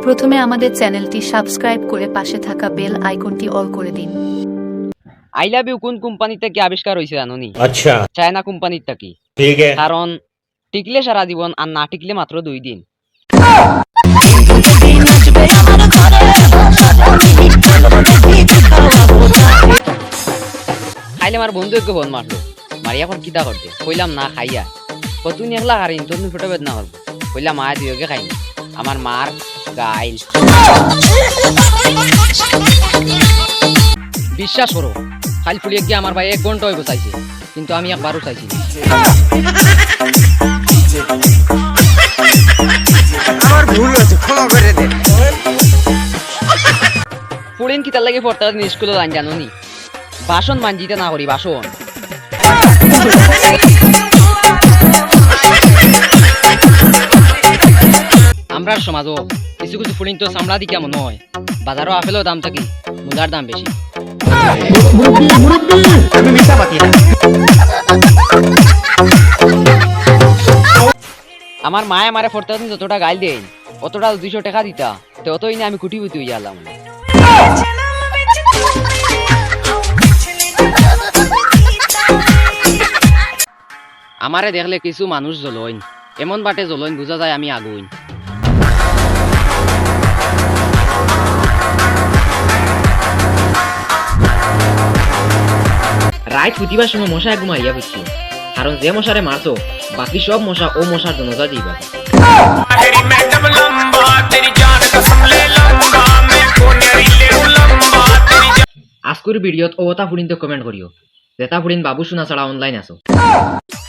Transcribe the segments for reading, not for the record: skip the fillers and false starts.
প্রথমে আমাদের চ্যানেলটি সাবস্ক্রাইব করে পাশে থাকা বেল আইকনটি অল করে দিন। আই লাভ ইউ কোন কোম্পানি থেকে আবিষ্কার হয়েছে জানোনি? আচ্ছা, চায়না কোম্পানির থেকে। ঠিক আছে। কারণ টিকলে সারা জীবন আর না টিকলে মাত্র 2 দিন। খাইলে আমার বন্ধু একটু ফোন মারলো, মারি এখন কিতা করতে কইলাম না খাইয়া কতুন একলা হারিন তুমি ফটো বেদনা করবো কইলাম মা দিওকে খাইনি আমার মার গাইল। বিশ্বাস করো খাল ফুলিয়ে গিয়ে আমার ভাই 1 ঘন্টা হয়ে চাইছে, কিন্তু আমি একবারও চাইছি না। আমার ভুল হয়েছে, ক্ষমা করে দে। ফুড়িন কিতার লাগে পড়তে স্কুলে লাইন জানো নি? বাসন মানজিতে না করি বাসন। আমরার সমাজও কিছু কিছু ফুড়িন তো চামড়া দি কেমন হয়, বাজারও আপেলের দাম থাকি মুলার দাম বেশি। আমি মিথ্যা পাতি না। আমার মায়ে আমারে পড়তে যতটা গাইল দেন অতটা 200 টাকা দিতা তো অতই না আমি কুটিপুটি হয়ে গেলাম। আমারে দেখলে কিছু মানুষ জ্বলইন, এমন বাটে জ্বলইন বুঝা যায় আমি আগুইন। রাত ফুটিবার সময় মশা এক মারিয়া বুঝছি, কারণ যে মশারে মারছো বাকি সব মশা ও মশার জনতা দিবা। আজকের ভিডিওত ওটা ফুড়িন তো কমেন্ট করিও যেটা ফুড়িন বাবু শোনা ছাড়া অনলাইন আছো।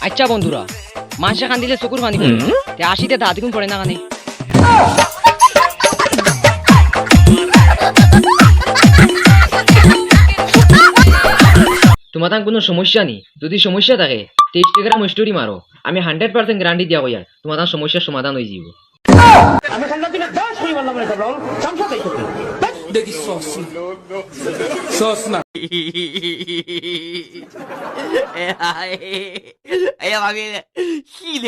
আচ্ছা বন্ধুরা, মানুষে কান দিলে চকুর পানি পড়ে, আসিতে দাঁত গুণ পড়ে না কানে? তোমার কোনো সমস্যা নেই? যদি সমস্যা থাকে ইনস্টাগ্রাম স্টোরি মারো, আমি 100% গ্যারান্টি দিয়া কইয়া তোমার সমস্যার সমাধান হয়ে যাব। আমি ঠান্ডা দিনে 10 হই বললাম রে কাবল চামচা দেই তোকে দেখি সস না哎呀，妈逼的，细的，